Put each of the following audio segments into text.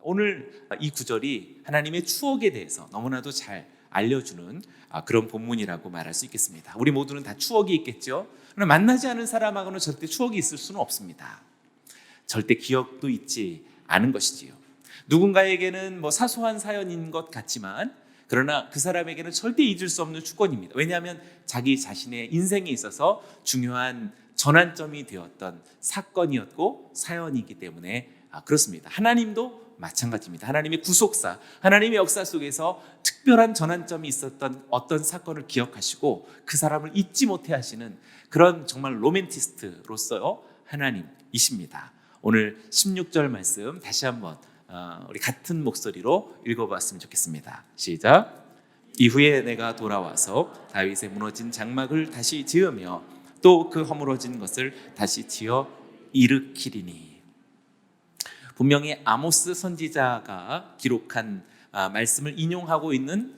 오늘 이 구절이 하나님의 추억에 대해서 너무나도 잘 알려주는 그런 본문이라고 말할 수 있겠습니다. 우리 모두는 다 추억이 있겠죠. 그러나 만나지 않은 사람하고는 절대 추억이 있을 수는 없습니다. 절대 기억도 있지 않은 것이지요. 누군가에게는 사소한 사연인 것 같지만 그러나 그 사람에게는 절대 잊을 수 없는 축원입니다. 왜냐하면 자기 자신의 인생에 있어서 중요한 전환점이 되었던 사건이었고 사연이기 때문에 그렇습니다. 하나님도 마찬가지입니다. 하나님의 구속사, 하나님의 역사 속에서 특별한 전환점이 있었던 어떤 사건을 기억하시고 그 사람을 잊지 못해 하시는 그런 정말 로맨티스트로서 하나님이십니다. 오늘 16절 말씀 다시 한번 우리 같은 목소리로 읽어봤으면 좋겠습니다. 시작. 이후에 내가 돌아와서 다윗의 무너진 장막을 다시 지으며 또 그 허물어진 것을 다시 지어 일으키리니. 분명히 아모스 선지자가 기록한 말씀을 인용하고 있는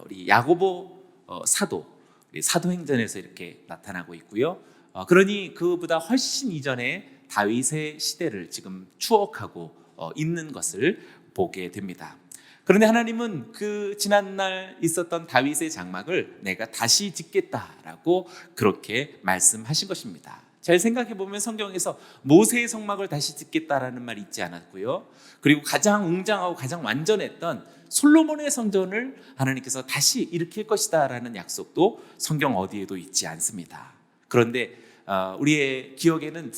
우리 야고보 사도, 우리 사도행전에서 이렇게 나타나고 있고요. 그러니 그보다 훨씬 이전에 다윗의 시대를 지금 추억하고 있는 것을 보게 됩니다. 그런데 하나님은 그 지난날 있었던 다윗의 장막을 내가 다시 짓겠다라고 그렇게 말씀하신 것입니다. 잘 생각해 보면 성경에서 모세의 성막을 다시 짓겠다라는 말이 있지 않았고요. 그리고 가장 웅장하고 가장 완전했던 솔로몬의 성전을 하나님께서 다시 일으킬 것이다라는 약속도 성경 어디에도 있지 않습니다. 그런데 우리의 기억에는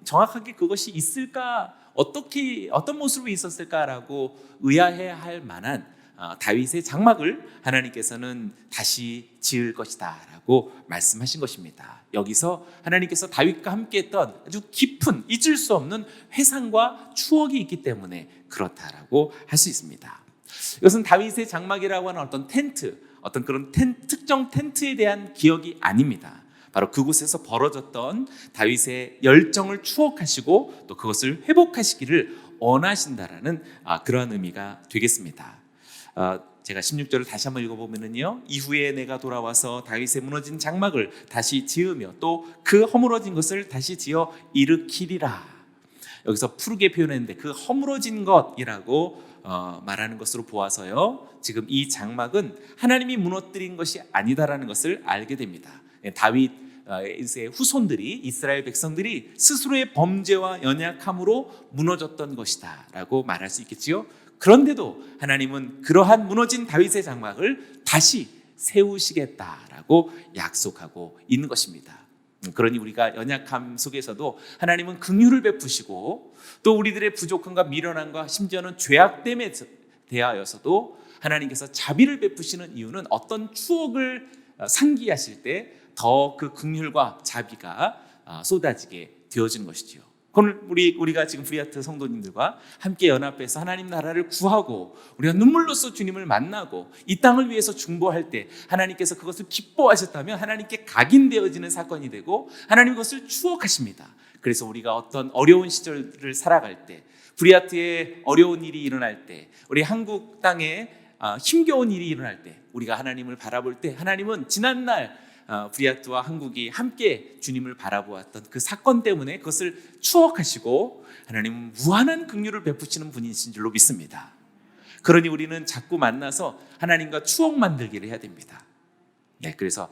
정확하게 그것이 있을까, 어떤 모습으로 있었을까라고 의아해할 만한 다윗의 장막을 하나님께서는 다시 지을 것이다 라고 말씀하신 것입니다. 여기서 하나님께서 다윗과 함께 했던 아주 깊은 잊을 수 없는 회상과 추억이 있기 때문에 그렇다라고 할 수 있습니다. 이것은 다윗의 장막이라고 하는 어떤 텐트, 어떤 그런 특정 텐트에 대한 기억이 아닙니다. 바로 그곳에서 벌어졌던 다윗의 열정을 추억하시고 또 그것을 회복하시기를 원하신다라는 그런 의미가 되겠습니다. 제가 16절을 다시 한번 읽어보면요, 이후에 내가 돌아와서 다윗의 무너진 장막을 다시 지으며 또 그 허물어진 것을 다시 지어 일으키리라. 여기서 푸르게 표현했는데 그 허물어진 것이라고 말하는 것으로 보아서요, 지금 이 장막은 하나님이 무너뜨린 것이 아니다라는 것을 알게 됩니다. 다윗의 후손들이, 이스라엘 백성들이 스스로의 범죄와 연약함으로 무너졌던 것이다 라고 말할 수 있겠지요. 그런데도 하나님은 그러한 무너진 다윗의 장막을 다시 세우시겠다라고 약속하고 있는 것입니다. 그러니 우리가 연약함 속에서도 하나님은 긍휼을 베푸시고 또 우리들의 부족함과 미련함과 심지어는 죄악됨에 대하여서도 하나님께서 자비를 베푸시는 이유는 어떤 추억을 상기하실 때 더 그 긍휼과 자비가 쏟아지게 되어지는 것이지요. 오늘 우리가 지금 브리아트 성도님들과 함께 연합해서 하나님 나라를 구하고 우리가 눈물로써 주님을 만나고 이 땅을 위해서 중보할 때 하나님께서 그것을 기뻐하셨다면 하나님께 각인되어지는 사건이 되고 하나님 그것을 추억하십니다. 그래서 우리가 어떤 어려운 시절을 살아갈 때, 브리아트에 어려운 일이 일어날 때, 우리 한국 땅에 힘겨운 일이 일어날 때 우리가 하나님을 바라볼 때 하나님은 지난날 브리아트와 한국이 함께 주님을 바라보았던 그 사건 때문에 그것을 추억하시고 하나님은 무한한 긍휼을 베푸시는 분이신 줄로 믿습니다. 그러니 우리는 자꾸 만나서 하나님과 추억 만들기를 해야 됩니다. 네, 그래서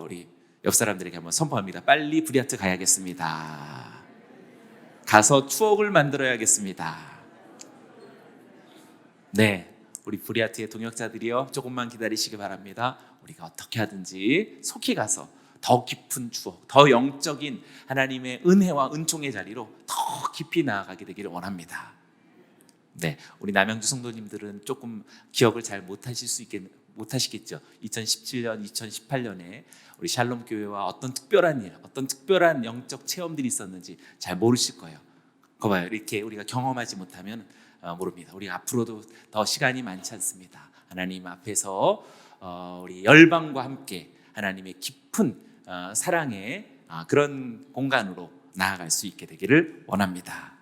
우리 옆 사람들에게 한번 선포합니다. 빨리 브리아트 가야겠습니다. 가서 추억을 만들어야겠습니다. 네, 우리 브리아트의 동역자들이요, 조금만 기다리시기 바랍니다. 우리가 어떻게 하든지 속히 가서 더 깊은 추억, 더 영적인 하나님의 은혜와 은총의 자리로 더 깊이 나아가게 되기를 원합니다. 네, 우리 남양주 성도님들은 조금 기억을 잘 못하시겠죠. 2017년, 2018년에 우리 샬롬 교회와 어떤 특별한 일, 어떤 특별한 영적 체험들이 있었는지 잘 모르실 거예요. 그거 봐요. 이렇게 우리가 경험하지 못하면 모릅니다. 우리 앞으로도 더 시간이 많지 않습니다. 하나님 앞에서 우리 열방과 함께 하나님의 깊은 사랑의 그런 공간으로 나아갈 수 있게 되기를 원합니다.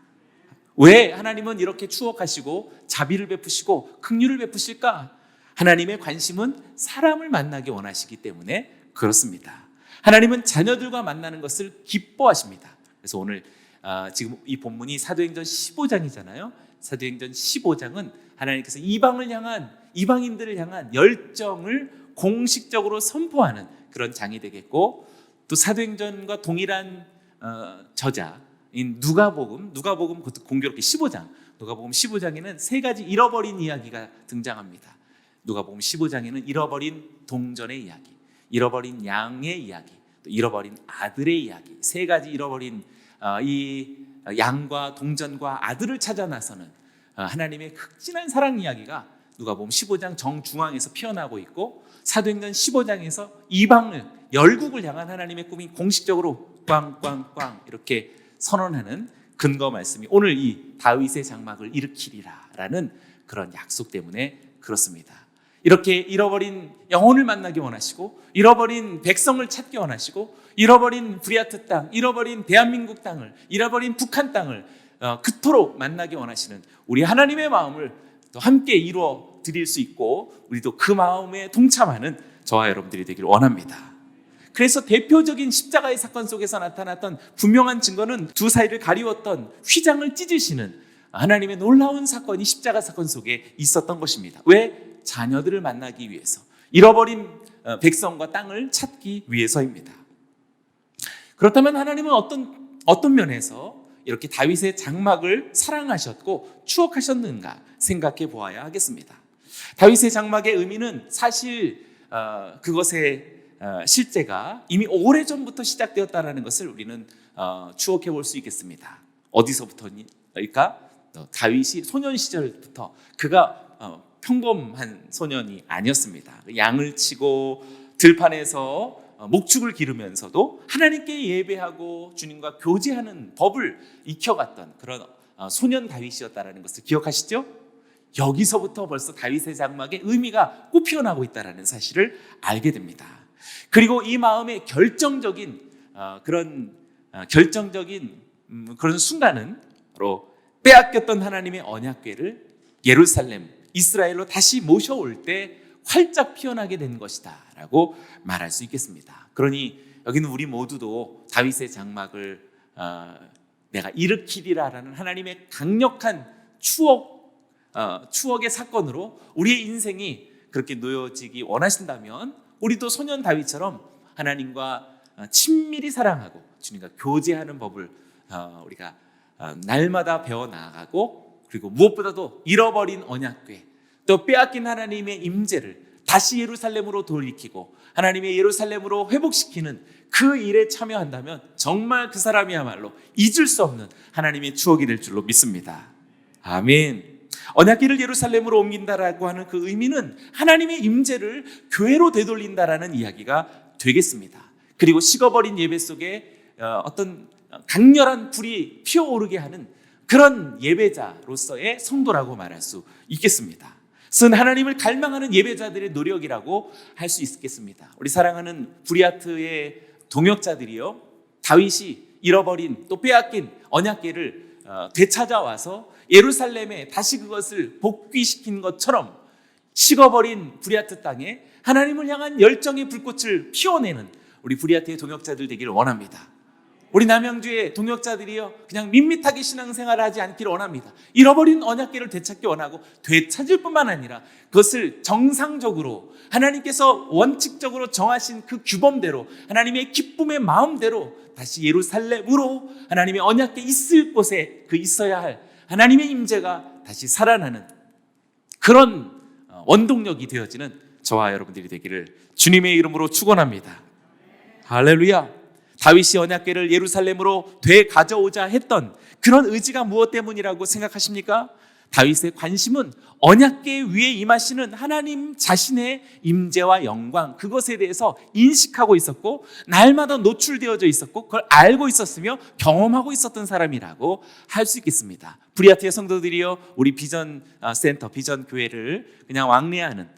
왜 하나님은 이렇게 추억하시고 자비를 베푸시고 긍휼을 베푸실까? 하나님의 관심은 사람을 만나기 원하시기 때문에 그렇습니다. 하나님은 자녀들과 만나는 것을 기뻐하십니다. 그래서 오늘 지금 이 본문이 사도행전 15장이잖아요. 사도행전 15장은 하나님께서 이방인들을 향한 열정을 공식적으로 선포하는 그런 장이 되겠고, 또 사도행전과 동일한 저자인 누가복음 그것도 공교롭게 15장, 누가복음 15장에는 세 가지 잃어버린 이야기가 등장합니다. 누가복음 15장에는 잃어버린 동전의 이야기, 잃어버린 양의 이야기, 또 잃어버린 아들의 이야기, 세 가지 잃어버린 이 양과 동전과 아들을 찾아 나서는 하나님의 극진한 사랑 이야기가 누가복음 15장 정중앙에서 피어나고 있고, 사도행전 15장에서 이방을, 열국을 향한 하나님의 꿈이 공식적으로 꽝꽝꽝 이렇게 선언하는 근거 말씀이 오늘 이 다윗의 장막을 일으키리라 라는 그런 약속 때문에 그렇습니다. 이렇게 잃어버린 영혼을 만나기 원하시고, 잃어버린 백성을 찾기 원하시고, 잃어버린 브리아트 땅, 잃어버린 대한민국 땅을, 잃어버린 북한 땅을 그토록 만나기 원하시는 우리 하나님의 마음을 또 함께 이루어 드릴 수 있고, 우리도 그 마음에 동참하는 저와 여러분들이 되기를 원합니다. 그래서 대표적인 십자가의 사건 속에서 나타났던 분명한 증거는 두 사이를 가리웠던 휘장을 찢으시는 하나님의 놀라운 사건이 십자가 사건 속에 있었던 것입니다. 왜? 자녀들을 만나기 위해서, 잃어버린 백성과 땅을 찾기 위해서입니다. 그렇다면 하나님은 어떤 면에서 이렇게 다윗의 장막을 사랑하셨고 추억하셨는가 생각해 보아야 하겠습니다. 다윗의 장막의 의미는 사실 그것의 실제가 이미 오래전부터 시작되었다는 것을 우리는 추억해 볼 수 있겠습니다. 어디서부터일까? 다윗이 소년 시절부터 그가 평범한 소년이 아니었습니다. 양을 치고 들판에서 목축을 기르면서도 하나님께 예배하고 주님과 교제하는 법을 익혀갔던 그런 소년 다윗이었다는 것을 기억하시죠? 여기서부터 벌써 다윗의 장막의 의미가 꽃피어나고 있다는 사실을 알게 됩니다. 그리고 이 마음의 결정적인 그런 순간은 바로 빼앗겼던 하나님의 언약궤를 예루살렘, 이스라엘로 다시 모셔올 때 활짝 피어나게 된 것이다 라고 말할 수 있겠습니다. 그러니 여기는 우리 모두도 다윗의 장막을 내가 일으키리라라는 하나님의 강력한 추억의 사건으로 우리의 인생이 그렇게 놓여지기 원하신다면, 우리도 소년 다윗처럼 하나님과 친밀히 사랑하고 주님과 교제하는 법을 우리가 날마다 배워나가고, 그리고 무엇보다도 잃어버린 언약궤, 또 빼앗긴 하나님의 임재를 다시 예루살렘으로 돌이키고 하나님의 예루살렘으로 회복시키는 그 일에 참여한다면 정말 그 사람이야말로 잊을 수 없는 하나님의 추억이 될 줄로 믿습니다. 아멘. 언약궤를 예루살렘으로 옮긴다라고 하는 그 의미는 하나님의 임재를 교회로 되돌린다라는 이야기가 되겠습니다. 그리고 식어버린 예배 속에 어떤 강렬한 불이 피어오르게 하는 그런 예배자로서의 성도라고 말할 수 있겠습니다. 쓴 하나님을 갈망하는 예배자들의 노력이라고 할 수 있겠습니다. 우리 사랑하는 브리아트의 동역자들이요, 다윗이 잃어버린 또 빼앗긴 언약궤를 되찾아와서 예루살렘에 다시 그것을 복귀시킨 것처럼 식어버린 브리아트 땅에 하나님을 향한 열정의 불꽃을 피워내는 우리 브리아트의 동역자들 되기를 원합니다. 우리 남양주의 동역자들이요, 그냥 밋밋하게 신앙생활을 하지 않기를 원합니다. 잃어버린 언약궤를 되찾기 원하고, 되찾을 뿐만 아니라 그것을 정상적으로 하나님께서 원칙적으로 정하신 그 규범대로 하나님의 기쁨의 마음대로 다시 예루살렘으로 하나님의 언약궤 있을 곳에 그 있어야 할 하나님의 임재가 다시 살아나는 그런 원동력이 되어지는 저와 여러분들이 되기를 주님의 이름으로 축원합니다. 할렐루야. 다윗이 언약궤를 예루살렘으로 되가져오자 했던 그런 의지가 무엇 때문이라고 생각하십니까? 다윗의 관심은 언약궤 위에 임하시는 하나님 자신의 임재와 영광, 그것에 대해서 인식하고 있었고 날마다 노출되어져 있었고 그걸 알고 있었으며 경험하고 있었던 사람이라고 할 수 있겠습니다. 브리아트의 성도들이요, 우리 비전 센터, 비전 교회를 그냥 왕래하는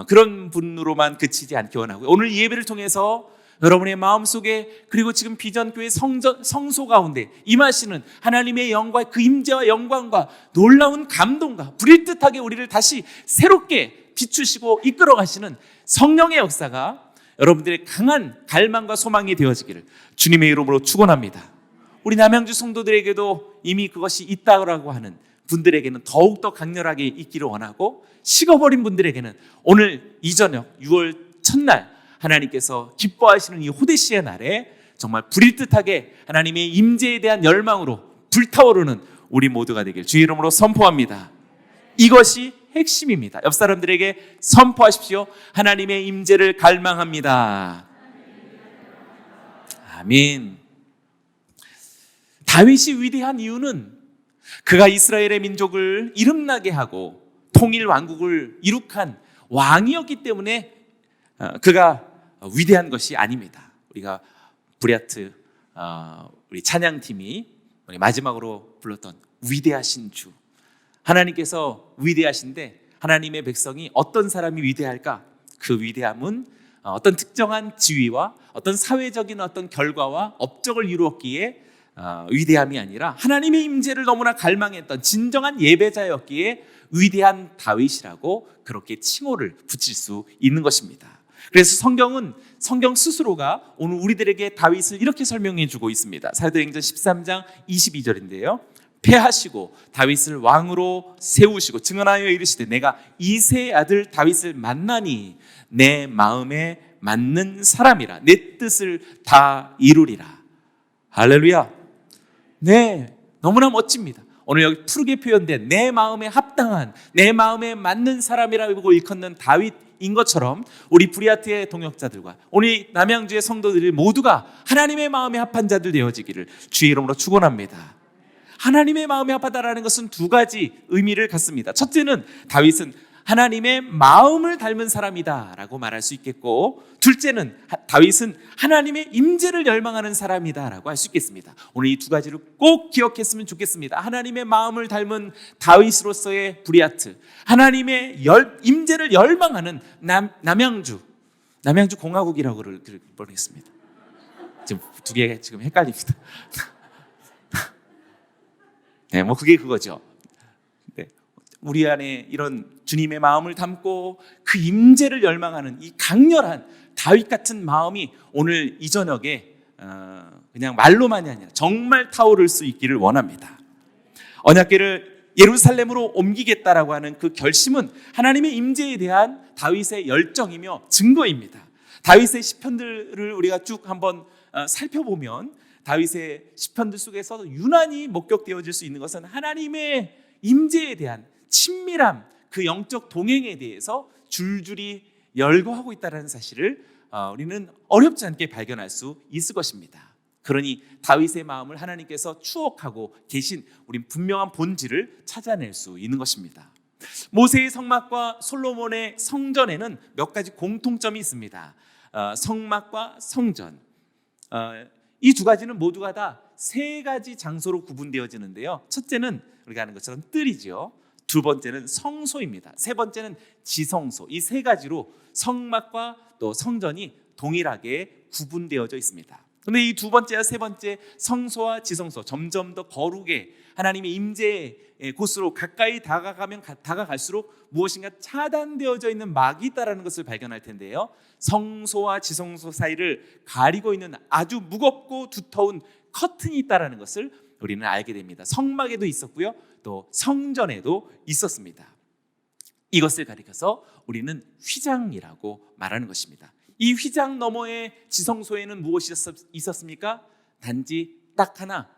그런 분으로만 그치지 않기 원하고요, 오늘 이 예배를 통해서 여러분의 마음속에, 그리고 지금 비전교회 성소 가운데 임하시는 하나님의 영광, 그 임재와 영광과 놀라운 감동과 불일 듯하게 우리를 다시 새롭게 비추시고 이끌어 가시는 성령의 역사가 여러분들의 강한 갈망과 소망이 되어지기를 주님의 이름으로 축원합니다. 우리 남양주 성도들에게도 이미 그것이 있다고 하는 분들에게는 더욱더 강렬하게 있기를 원하고, 식어버린 분들에게는 오늘 이 저녁 6월 첫날 하나님께서 기뻐하시는 이 호데시의 날에 정말 불일듯하게 하나님의 임재에 대한 열망으로 불타오르는 우리 모두가 되길 주의 이름으로 선포합니다. 이것이 핵심입니다. 옆 사람들에게 선포하십시오. 하나님의 임재를 갈망합니다. 아멘. 다윗이 위대한 이유는 그가 이스라엘의 민족을 이름나게 하고 통일 왕국을 이룩한 왕이었기 때문에 그가 위대한 것이 아닙니다. 우리가 브리아트 우리 찬양팀이 우리 마지막으로 불렀던 위대하신 주, 하나님께서 위대하신데 하나님의 백성이 어떤 사람이 위대할까? 그 위대함은 어떤 특정한 지위와 어떤 사회적인 어떤 결과와 업적을 이루었기에 위대함이 아니라 하나님의 임재를 너무나 갈망했던 진정한 예배자였기에 위대한 다윗이라고 그렇게 칭호를 붙일 수 있는 것입니다. 그래서 성경 스스로가 오늘 우리들에게 다윗을 이렇게 설명해 주고 있습니다. 사도행전 13장 22절인데요. 패하시고 다윗을 왕으로 세우시고 증언하여 이르시되 내가 이새의 아들 다윗을 만나니 내 마음에 맞는 사람이라 내 뜻을 다 이루리라. 할렐루야. 네, 너무나 멋집니다. 오늘 여기 푸르게 표현된 내 마음에 합당한, 내 마음에 맞는 사람이라고 일컫는 다윗인 것처럼 우리 브리아트의 동역자들과 우리 남양주의 성도들 모두가 하나님의 마음에 합한 자들 되어지기를 주의 이름으로 축원합니다. 하나님의 마음에 합하다라는 것은 두 가지 의미를 갖습니다. 첫째는 다윗은 하나님의 마음을 닮은 사람이다 라고 말할 수 있겠고, 둘째는 다윗은 하나님의 임재를 열망하는 사람이다 라고 할 수 있겠습니다. 오늘 이 두 가지를 꼭 기억했으면 좋겠습니다. 하나님의 마음을 닮은 다윗으로서의 브리아트, 하나님의 임재를 열망하는 남양주 공화국이라고 뻔했습니다. 지금 두 개가 지금 헷갈립니다. 네, 뭐 그게 그거죠. 네, 우리 안에 이런 주님의 마음을 담고 그 임재를 열망하는 이 강렬한 다윗 같은 마음이 오늘 이 저녁에 그냥 말로만이 아니라 정말 타오를 수 있기를 원합니다. 언약궤를 예루살렘으로 옮기겠다라고 하는 그 결심은 하나님의 임재에 대한 다윗의 열정이며 증거입니다. 다윗의 시편들을 우리가 쭉 한번 살펴보면 다윗의 시편들 속에서 유난히 목격되어질 수 있는 것은 하나님의 임재에 대한 친밀함, 그 영적 동행에 대해서 줄줄이 열거하고 있다는 사실을 우리는 어렵지 않게 발견할 수 있을 것입니다. 그러니 다윗의 마음을 하나님께서 추억하고 계신 우린 분명한 본질을 찾아낼 수 있는 것입니다. 모세의 성막과 솔로몬의 성전에는 몇 가지 공통점이 있습니다. 성막과 성전, 이 두 가지는 모두가 다 세 가지 장소로 구분되어지는데요. 첫째는 우리가 아는 것처럼 뜰이죠. 두 번째는 성소입니다. 세 번째는 지성소. 이 세 가지로 성막과 또 성전이 동일하게 구분되어져 있습니다. 그런데 이 두 번째와 세 번째 성소와 지성소 점점 더 거룩에 하나님의 임재의 곳으로 가까이 다가갈수록 무엇인가 차단되어져 있는 막이 있다는 것을 발견할 텐데요. 성소와 지성소 사이를 가리고 있는 아주 무겁고 두터운 커튼이 있다는 것을 우리는 알게 됩니다. 성막에도 있었고요, 또 성전에도 있었습니다. 이것을 가리켜서 우리는 휘장이라고 말하는 것입니다. 이 휘장 너머의 지성소에는 무엇이 있었습니까? 단지 딱 하나,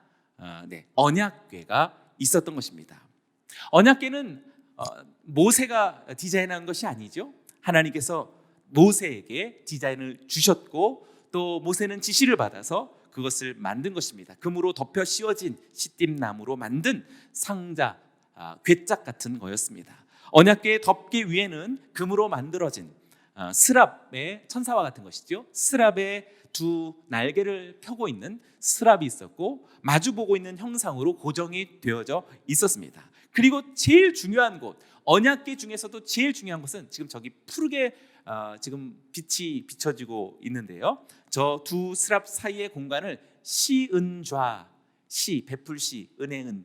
언약궤가 있었던 것입니다. 언약궤는 모세가 디자인한 것이 아니죠. 하나님께서 모세에게 디자인을 주셨고 또 모세는 지시를 받아서 그것을 만든 것입니다. 금으로 덮여 씌워진 시띠나무로 만든 상자, 궤짝 같은 거였습니다. 언약궤의 덮개 위에는 금으로 만들어진 스랍의 천사와 같은 것이죠. 스랍의 두 날개를 펴고 있는 스랍이 있었고 마주보고 있는 형상으로 고정이 되어져 있었습니다. 그리고 제일 중요한 곳, 언약궤 중에서도 제일 중요한 것은 지금 저기 푸르게 지금 빛이 비춰지고 있는데요. 저 두 스랍 사이의 공간을 시은좌, 베풀시, 은혜은,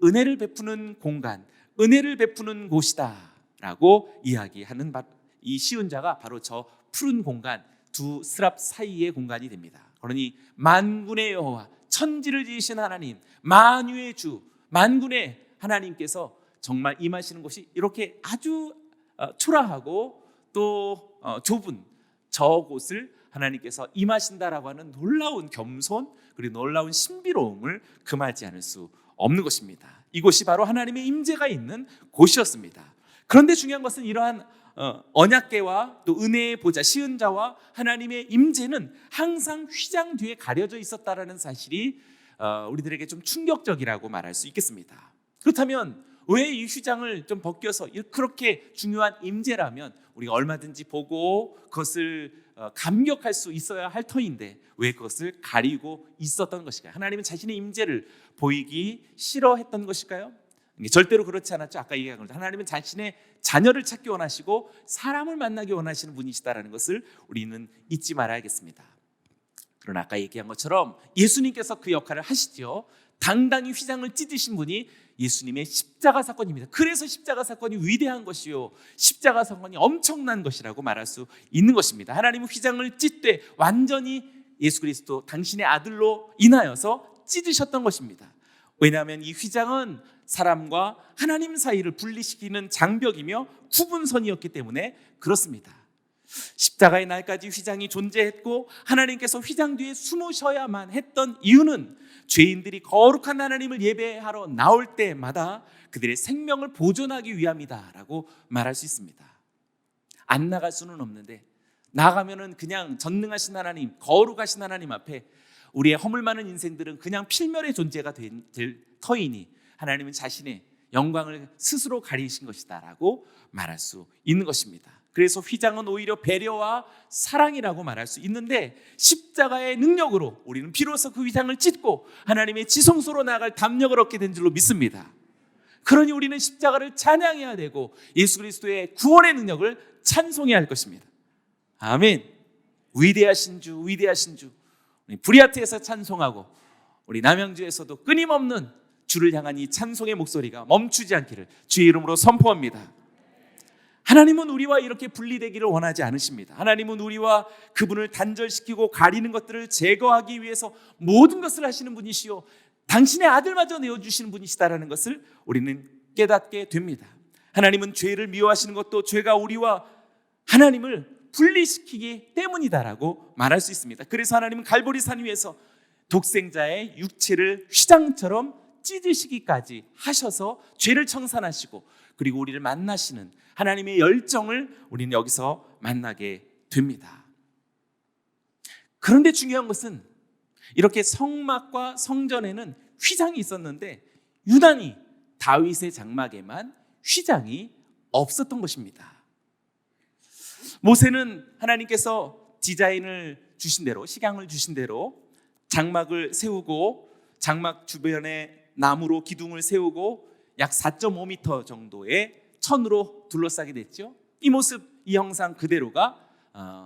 은혜를 베푸는 공간, 은혜를 베푸는 곳이다라고 이야기하는 이 시은좌가 바로 저 푸른 공간, 두 스랍 사이의 공간이 됩니다. 그러니 만군의 여호와, 천지를 지으신 하나님, 만유의 주, 만군의 하나님께서 정말 임하시는 곳이 이렇게 아주 초라하고 또 좁은 저곳을 하나님께서 임하신다라고 하는 놀라운 겸손 그리고 놀라운 신비로움을 금하지 않을 수 없는 것입니다. 이곳이 바로 하나님의 임재가 있는 곳이었습니다. 그런데 중요한 것은 이러한 언약궤와 또 은혜의 보좌 시은자와 하나님의 임재는 항상 휘장 뒤에 가려져 있었다라는 사실이 우리들에게 좀 충격적이라고 말할 수 있겠습니다. 그렇다면 왜 이 휘장을 좀 벗겨서 그렇게 중요한 임재라면 우리가 얼마든지 보고 그것을 감격할 수 있어야 할 터인데 왜 그것을 가리고 있었던 것일까요? 하나님은 자신의 임재를 보이기 싫어했던 것일까요? 절대로 그렇지 않았죠. 아까 얘기한 것처럼 하나님은 자신의 자녀를 찾기 원하시고 사람을 만나기 원하시는 분이시다라는 것을 우리는 잊지 말아야겠습니다. 그러나 아까 얘기한 것처럼 예수님께서 그 역할을 하시죠. 당당히 휘장을 찢으신 분이 예수님의 십자가 사건입니다. 그래서 십자가 사건이 위대한 것이요, 십자가 사건이 엄청난 것이라고 말할 수 있는 것입니다. 하나님은 휘장을 찢되 완전히 예수 그리스도 당신의 아들로 인하여서 찢으셨던 것입니다. 왜냐하면 이 휘장은 사람과 하나님 사이를 분리시키는 장벽이며 구분선이었기 때문에 그렇습니다. 십자가의 날까지 휘장이 존재했고 하나님께서 휘장 뒤에 숨으셔야만 했던 이유는 죄인들이 거룩한 하나님을 예배하러 나올 때마다 그들의 생명을 보존하기 위함이다라고 말할 수 있습니다. 안 나갈 수는 없는데 나가면은 그냥 전능하신 하나님, 거룩하신 하나님 앞에 우리의 허물 많은 인생들은 그냥 필멸의 존재가 될 터이니 하나님은 자신의 영광을 스스로 가리신 것이다라고 말할 수 있는 것입니다. 그래서 휘장은 오히려 배려와 사랑이라고 말할 수 있는데 십자가의 능력으로 우리는 비로소 그 휘장을 찢고 하나님의 지성소로 나아갈 담력을 얻게 된 줄로 믿습니다. 그러니 우리는 십자가를 찬양해야 되고 예수 그리스도의 구원의 능력을 찬송해야 할 것입니다. 아멘. 위대하신 주, 위대하신 주. 우리 브리아트에서 찬송하고 우리 남양주에서도 끊임없는 주를 향한 이 찬송의 목소리가 멈추지 않기를 주의 이름으로 선포합니다. 하나님은 우리와 이렇게 분리되기를 원하지 않으십니다. 하나님은 우리와 그분을 단절시키고 가리는 것들을 제거하기 위해서 모든 것을 하시는 분이시요 당신의 아들마저 내어주시는 분이시다라는 것을 우리는 깨닫게 됩니다. 하나님은 죄를 미워하시는 것도 죄가 우리와 하나님을 분리시키기 때문이다라고 말할 수 있습니다. 그래서 하나님은 갈보리 산 위에서 독생자의 육체를 휘장처럼 찢으시기까지 하셔서 죄를 청산하시고 그리고 우리를 만나시는 하나님의 열정을 우리는 여기서 만나게 됩니다. 그런데 중요한 것은 이렇게 성막과 성전에는 휘장이 있었는데 유난히 다윗의 장막에만 휘장이 없었던 것입니다. 모세는 하나님께서 디자인을 주신 대로, 식양을 주신 대로 장막을 세우고 장막 주변에 나무로 기둥을 세우고 약 4.5m 정도의 천으로 둘러싸게 됐죠. 이 모습, 이 형상 그대로가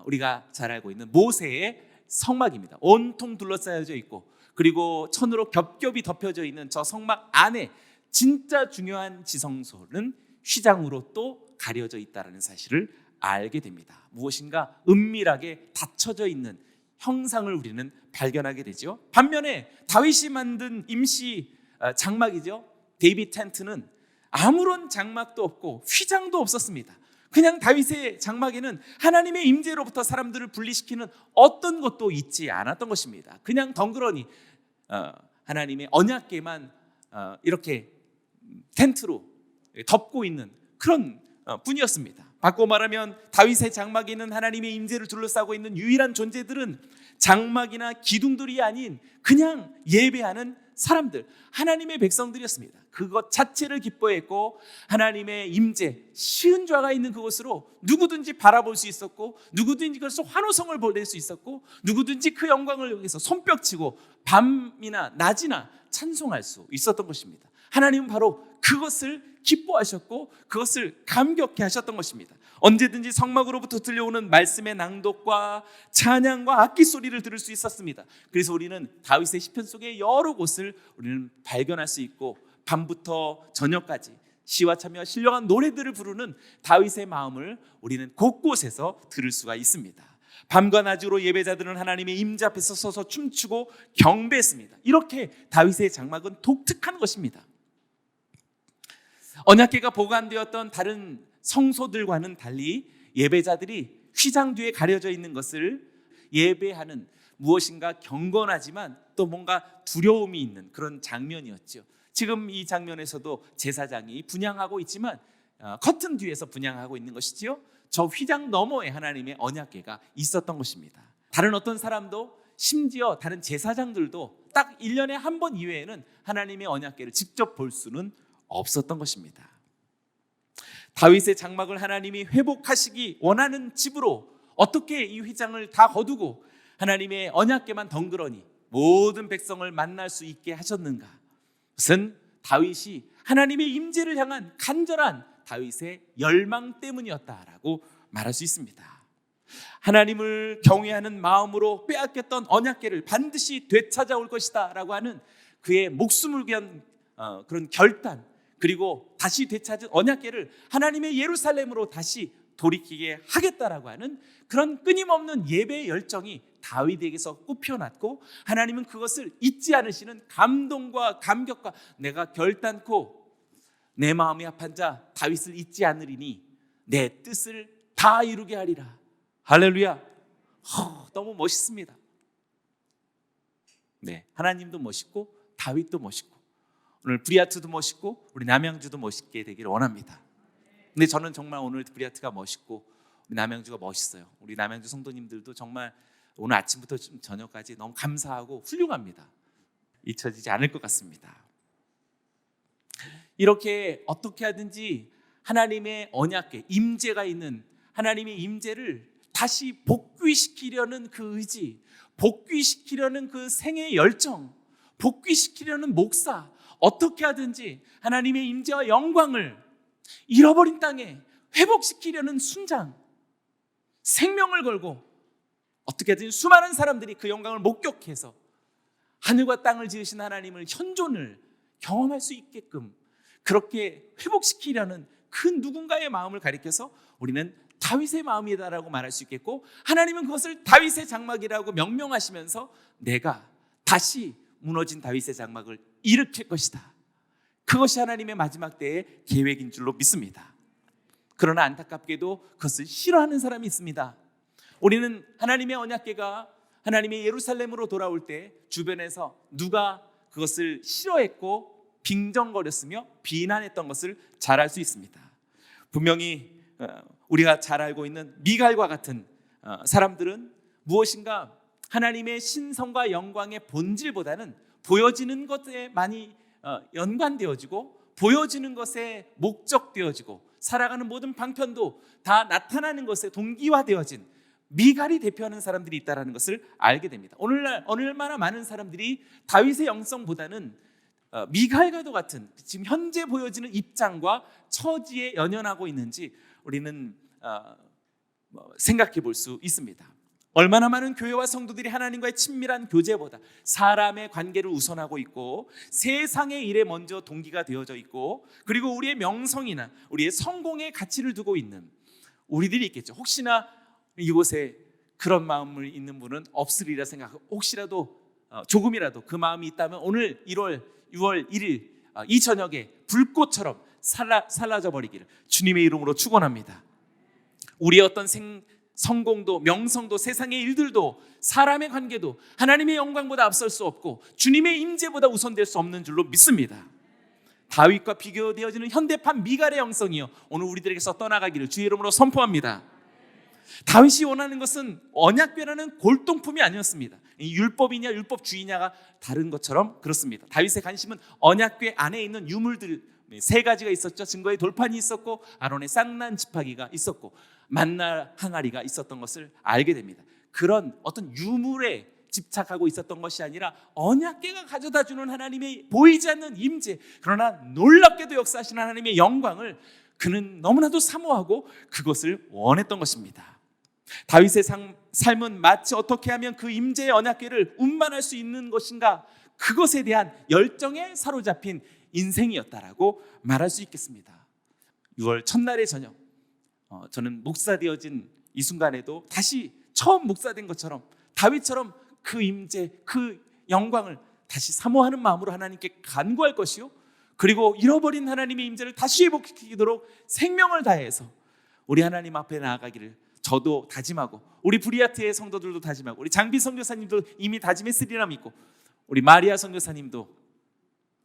우리가 잘 알고 있는 모세의 성막입니다. 온통 둘러싸여져 있고 그리고 천으로 겹겹이 덮여져 있는 저 성막 안에 진짜 중요한 지성소는 휘장으로 또 가려져 있다는 사실을 알게 됩니다. 무엇인가 은밀하게 닫혀져 있는 형상을 우리는 발견하게 되죠. 반면에 다윗이 만든 임시 장막이죠. 데이빗 텐트는 아무런 장막도 없고 휘장도 없었습니다. 그냥 다윗의 장막에는 하나님의 임재로부터 사람들을 분리시키는 어떤 것도 있지 않았던 것입니다. 그냥 덩그러니 하나님의 언약궤만 이렇게 텐트로 덮고 있는 그런 뿐이었습니다. 바꿔 말하면 다윗의 장막에는 하나님의 임재를 둘러싸고 있는 유일한 존재들은 장막이나 기둥들이 아닌 그냥 예배하는 사람들, 하나님의 백성들이었습니다. 그것 자체를 기뻐했고 하나님의 임재, 시은좌가 있는 그곳으로 누구든지 바라볼 수 있었고 누구든지 그것을 환호성을 보낼 수 있었고 누구든지 그 영광을 위해서 손뼉치고 밤이나 낮이나 찬송할 수 있었던 것입니다. 하나님은 바로 그것을 기뻐하셨고 그것을 감격해 하셨던 것입니다. 언제든지 성막으로부터 들려오는 말씀의 낭독과 찬양과 악기 소리를 들을 수 있었습니다. 그래서 우리는 다윗의 시편 속의 여러 곳을 우리는 발견할 수 있고 밤부터 저녁까지 시와 참여와 신령한 노래들을 부르는 다윗의 마음을 우리는 곳곳에서 들을 수가 있습니다. 밤과 낮으로 예배자들은 하나님의 임재 앞에서 서서 춤추고 경배했습니다. 이렇게 다윗의 장막은 독특한 것입니다. 언약궤가 보관되었던 다른 성소들과는 달리 예배자들이 휘장 뒤에 가려져 있는 것을 예배하는 무엇인가 경건하지만 또 뭔가 두려움이 있는 그런 장면이었죠. 지금 이 장면에서도 제사장이 분향하고 있지만 커튼 뒤에서 분향하고 있는 것이지요. 저 휘장 너머에 하나님의 언약궤가 있었던 것입니다. 다른 어떤 사람도 심지어 다른 제사장들도 딱 1년에 한 번 이외에는 하나님의 언약궤를 직접 볼 수는 없었던 것입니다. 다윗의 장막을 하나님이 회복하시기 원하는 집으로 어떻게 이 휘장을 다 거두고 하나님의 언약궤만 덩그러니 모든 백성을 만날 수 있게 하셨는가? 그것은 다윗이 하나님의 임재를 향한 간절한 다윗의 열망 때문이었다라고 말할 수 있습니다. 하나님을 경외하는 마음으로 빼앗겼던 언약궤를 반드시 되찾아올 것이다 라고 하는 그의 목숨을 위한 그런 결단, 그리고 다시 되찾은 언약궤를 하나님의 예루살렘으로 다시 돌이키게 하겠다라고 하는 그런 끊임없는 예배의 열정이 다윗에게서 굽혀났고, 하나님은 그것을 잊지 않으시는 감동과 감격과 내가 결단코 내 마음이 합한 자 다윗을 잊지 않으리니 내 뜻을 다 이루게 하리라. 할렐루야. 너무 멋있습니다. 네, 하나님도 멋있고 다윗도 멋있고 오늘 브리아트도 멋있고 우리 남양주도 멋있게 되기를 원합니다. 근데 저는 정말 오늘 브리아트가 멋있고 우리 남양주가 멋있어요. 우리 남양주 성도님들도 정말 오늘 아침부터 저녁까지 너무 감사하고 훌륭합니다. 잊혀지지 않을 것 같습니다. 이렇게 어떻게 하든지 하나님의 언약궤, 임재가 있는 하나님의 임재를 다시 복귀시키려는 그 의지, 복귀시키려는 그 생의 열정, 복귀시키려는 목사, 어떻게 하든지 하나님의 임재와 영광을 잃어버린 땅에 회복시키려는 순장, 생명을 걸고 어떻게든 수많은 사람들이 그 영광을 목격해서 하늘과 땅을 지으신 하나님을 현존을 경험할 수 있게끔 그렇게 회복시키려는 그 누군가의 마음을 가리켜서 우리는 다윗의 마음이다라고 말할 수 있겠고, 하나님은 그것을 다윗의 장막이라고 명명하시면서 내가 다시 무너진 다윗의 장막을 일으킬 것이다. 그것이 하나님의 마지막 때의 계획인 줄로 믿습니다. 그러나 안타깝게도 그것을 싫어하는 사람이 있습니다. 우리는 하나님의 언약궤가 하나님의 예루살렘으로 돌아올 때 주변에서 누가 그것을 싫어했고 빙정거렸으며 비난했던 것을 잘 알 수 있습니다. 분명히 우리가 잘 알고 있는 미갈과 같은 사람들은 무엇인가 하나님의 신성과 영광의 본질보다는 보여지는 것에 많이 연관되어지고 보여지는 것에 목적되어지고 살아가는 모든 방편도 다 나타나는 것에 동기화되어진 미갈이 대표하는 사람들이 있다는 것을 알게 됩니다. 오늘날 얼마나 많은 사람들이 다윗의 영성보다는 미갈과도 같은 지금 현재 보여지는 입장과 처지에 연연하고 있는지 우리는 생각해 볼 수 있습니다. 얼마나 많은 교회와 성도들이 하나님과의 친밀한 교제보다 사람의 관계를 우선하고 있고 세상의 일에 먼저 동기가 되어져 있고, 그리고 우리의 명성이나 우리의 성공의 가치를 두고 있는 우리들이 있겠죠. 혹시나 이곳에 그런 마음을 있는 분은 없으리라 생각하고 혹시라도 조금이라도 그 마음이 있다면 오늘 6월 1일 이 저녁에 불꽃처럼 살라져 버리기를 주님의 이름으로 축원합니다. 우리의 어떤 성공도 명성도 세상의 일들도 사람의 관계도 하나님의 영광보다 앞설 수 없고 주님의 임재보다 우선될 수 없는 줄로 믿습니다. 다윗과 비교되어지는 현대판 미갈의 영성이요 오늘 우리들에게서 떠나가기를 주의 이름으로 선포합니다. 다윗이 원하는 것은 언약궤라는 골동품이 아니었습니다. 율법이냐 율법주의냐가 다른 것처럼 그렇습니다. 다윗의 관심은 언약궤 안에 있는 유물들 3가지가 있었죠. 증거의 돌판이 있었고 아론의 쌍난 지팡이가 있었고 만나 항아리가 있었던 것을 알게 됩니다. 그런 어떤 유물에 집착하고 있었던 것이 아니라 언약궤가 가져다주는 하나님의 보이지 않는 임재, 그러나 놀랍게도 역사하시는 하나님의 영광을 그는 너무나도 사모하고 그것을 원했던 것입니다. 다윗의 삶은 마치 어떻게 하면 그 임재의 언약궤를 운반할 수 있는 것인가, 그것에 대한 열정에 사로잡힌 인생이었다라고 말할 수 있겠습니다. 6월 첫날의 저녁, 저는 목사 되어진 이 순간에도 다시 처음 목사된 것처럼 다윗처럼 그 임재, 그 영광을 다시 사모하는 마음으로 하나님께 간구할 것이요, 그리고 잃어버린 하나님의 임재를 다시 회복시키도록 생명을 다해서 우리 하나님 앞에 나아가기를 저도 다짐하고, 우리 브리아트의 성도들도 다짐하고, 우리 장비 선교사님도 이미 다짐했으리라 믿고, 우리 마리아 선교사님도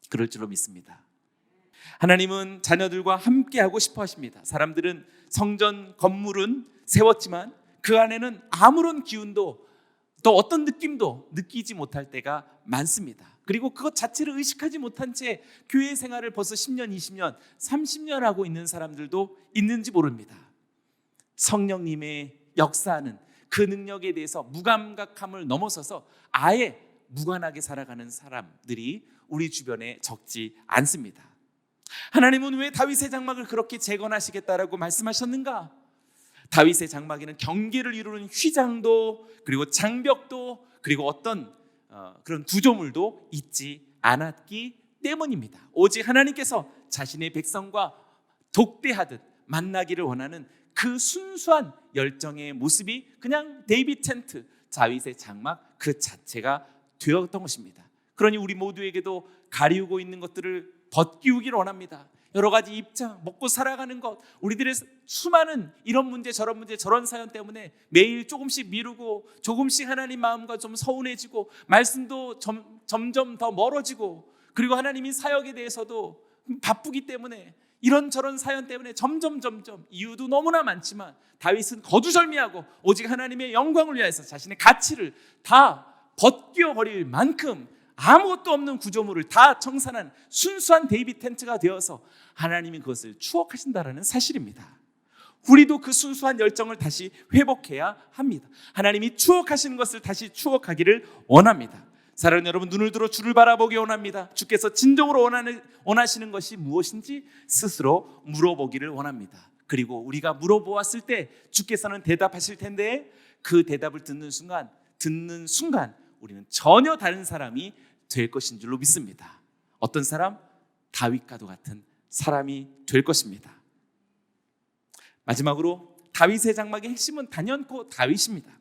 그럴 줄로 믿습니다. 하나님은 자녀들과 함께하고 싶어 하십니다. 사람들은 성전 건물은 세웠지만 그 안에는 아무런 기운도 또 어떤 느낌도 느끼지 못할 때가 많습니다. 그리고 그것 자체를 의식하지 못한 채 교회 생활을 벌써 10년, 20년, 30년 하고 있는 사람들도 있는지 모릅니다. 성령님의 역사하는 그 능력에 대해서 무감각함을 넘어서서 아예 무관하게 살아가는 사람들이 우리 주변에 적지 않습니다. 하나님은 왜 다윗의 장막을 그렇게 재건하시겠다라고 말씀하셨는가? 다윗의 장막에는 경계를 이루는 휘장도, 그리고 장벽도, 그리고 어떤 그런 구조물도 있지 않았기 때문입니다. 오직 하나님께서 자신의 백성과 독대하듯 만나기를 원하는 그 순수한 열정의 모습이 그냥 데이빗 텐트, 다윗의 장막 그 자체가 되었던 것입니다. 그러니 우리 모두에게도 가리우고 있는 것들을 벗기우기를 원합니다. 여러 가지 입장, 먹고 살아가는 것, 우리들의 수많은 이런 문제 저런 문제 저런 사연 때문에 매일 조금씩 미루고, 조금씩 하나님 마음과 좀 서운해지고, 말씀도 점점 더 멀어지고, 그리고 하나님이 사역에 대해서도 바쁘기 때문에 이런저런 사연 때문에 점점 이유도 너무나 많지만, 다윗은 거두절미하고 오직 하나님의 영광을 위해서 자신의 가치를 다 벗겨버릴 만큼 아무것도 없는 구조물을 다 청산한 순수한 데이빗 텐트가 되어서 하나님이 그것을 추억하신다라는 사실입니다. 우리도 그 순수한 열정을 다시 회복해야 합니다. 하나님이 추억하시는 것을 다시 추억하기를 원합니다. 사랑하는 여러분, 눈을 들어 주를 바라보기 원합니다. 주께서 진정으로 원하시는 것이 무엇인지 스스로 물어보기를 원합니다. 그리고 우리가 물어보았을 때 주께서는 대답하실 텐데, 그 대답을 듣는 순간 우리는 전혀 다른 사람이 될 것인 줄로 믿습니다. 어떤 사람? 다윗과도 같은 사람이 될 것입니다. 마지막으로 다윗의 장막의 핵심은 단연코 다윗입니다.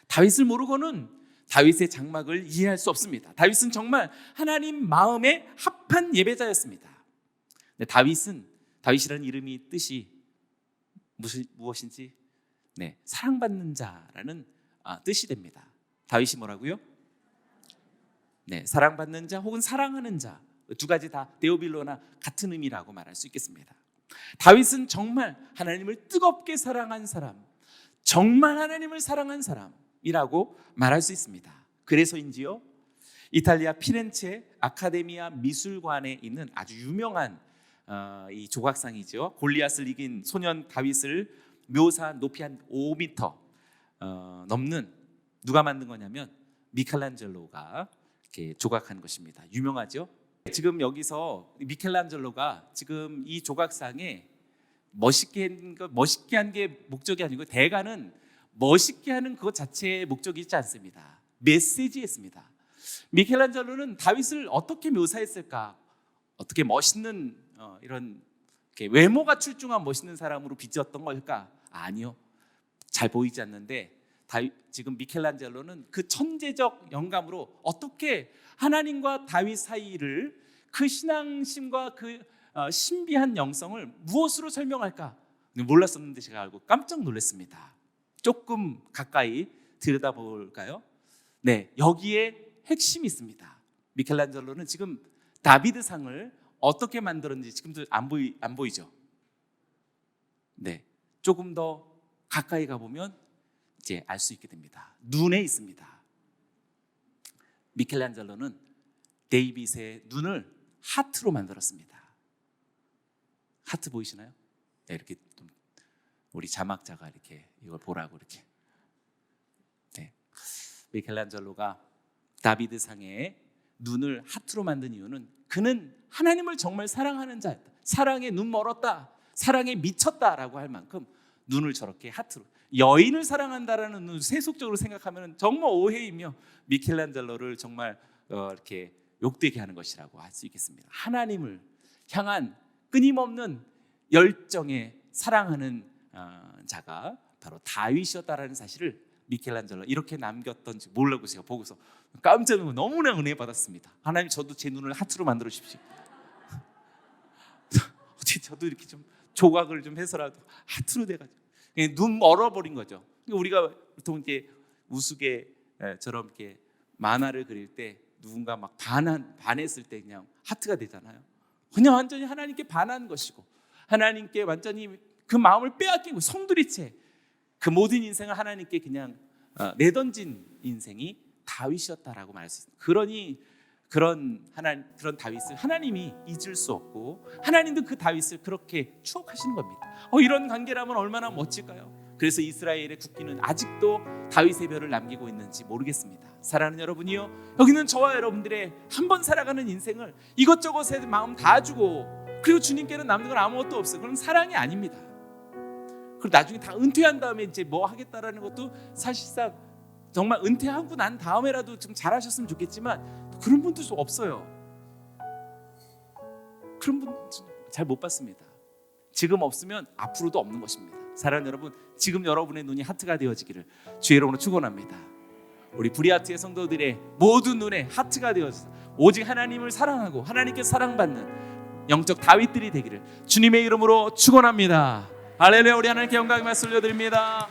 다윗을 모르고는 다윗의 장막을 이해할 수 없습니다. 다윗은 정말 하나님 마음에 합한 예배자였습니다. 다윗이라는 이름이 뜻이 무엇인지 사랑받는 자라는 뜻이 됩니다. 다윗이 뭐라고요? 사랑받는 자 혹은 사랑하는 자, 두 가지 다 데오빌로나 같은 의미라고 말할 수 있겠습니다. 다윗은 정말 하나님을 뜨겁게 사랑한 사람, 정말 하나님을 사랑한 사람이라고 말할 수 있습니다. 그래서인지요, 이탈리아 피렌체 아카데미아 미술관에 있는 아주 유명한 이 조각상이죠. 골리앗을 이긴 소년 다윗을 묘사한 높이 한 5m 넘는, 누가 만든 거냐면 미켈란젤로가 이렇게 조각한 것입니다. 유명하죠? 지금 여기서 미켈란젤로가 지금 이 조각상에 멋있게 한 게 목적이 아니고, 대가는 멋있게 하는 그것 자체의 목적이 있지 않습니다. 메시지였습니다. 미켈란젤로는 다윗을 어떻게 묘사했을까? 어떻게 멋있는 이런 외모가 출중한 멋있는 사람으로 빚었던 걸까? 아니요, 잘 보이지 않는데 지금 미켈란젤로는 그 천재적 영감으로 어떻게 하나님과 다윗 사이를, 그 신앙심과 그 신비한 영성을 무엇으로 설명할까 몰랐었는데 제가 알고 깜짝 놀랐습니다. 조금 가까이 들여다볼까요? 여기에 핵심이 있습니다. 미켈란젤로는 지금 다비드상을 어떻게 만들었는지 지금도 안 보이죠? 조금 더 가까이 가보면 이제 알 수 있게 됩니다. 눈에 있습니다. 미켈란젤로는 데이빗의 눈을 하트로 만들었습니다. 하트 보이시나요? 이렇게 우리 자막자가 이렇게 이걸 보라고 이렇게. 미켈란젤로가 다비드상의 눈을 하트로 만든 이유는 그는 하나님을 정말 사랑하는 자였다. 사랑에 눈 멀었다, 사랑에 미쳤다라고 할 만큼 눈을 저렇게 하트로, 여인을 사랑한다라는 눈을 세속적으로 생각하면 정말 오해이며 미켈란젤로를 정말 이렇게 욕되게 하는 것이라고 할 수 있겠습니다. 하나님을 향한 끊임없는 열정에 사랑하는 자가 바로 다윗이었다라는 사실을 미켈란젤로 이렇게 남겼던지 몰라고 제가 보고서 깜짝 놀라고 너무나 은혜 받았습니다. 하나님, 저도 제 눈을 하트로 만들어 주십시오. 어떻게 저도 이렇게 좀 조각을 좀 해서라도 하트로 돼가지고 눈 얼어버린 거죠. 우리가 보통 이렇게 우스개처럼 이렇게 만화를 그릴 때 누군가 막 반했을 때 그냥 하트가 되잖아요. 그냥 완전히 하나님께 반한 것이고 하나님께 완전히 그 마음을 빼앗기고 성두리째 그 모든 인생을 하나님께 그냥 내던진 인생이 다윗이었다라고 말할 수 있습니다. 그러니 그런 다윗을 하나님이 잊을 수 없고 하나님도 그 다윗을 그렇게 추억하시는 겁니다. 이런 관계라면 얼마나 멋질까요? 그래서 이스라엘의 국기는 아직도 다윗의 별을 남기고 있는지 모르겠습니다. 사랑하는 여러분이요, 여기는 저와 여러분들의 한 번 살아가는 인생을 이것저것에 마음 다 주고 그리고 주님께는 남는 건 아무것도 없어요. 그럼 사랑이 아닙니다. 그리고 나중에 다 은퇴한 다음에 이제 뭐 하겠다라는 것도 사실상 정말 은퇴하고 난 다음에라도 좀 잘하셨으면 좋겠지만 그런 분도 좀 없어요. 그런 분 잘 못 봤습니다. 지금 없으면 앞으로도 없는 것입니다. 사랑하는 여러분, 지금 여러분의 눈이 하트가 되어지기를 주의 이름으로 축원합니다. 우리 브리아트의 성도들의 모든 눈에 하트가 되어서 오직 하나님을 사랑하고 하나님께 사랑받는 영적 다윗들이 되기를 주님의 이름으로 축원합니다. 할렐루야. 우리 하나님께 영광의 말씀 올려드립니다.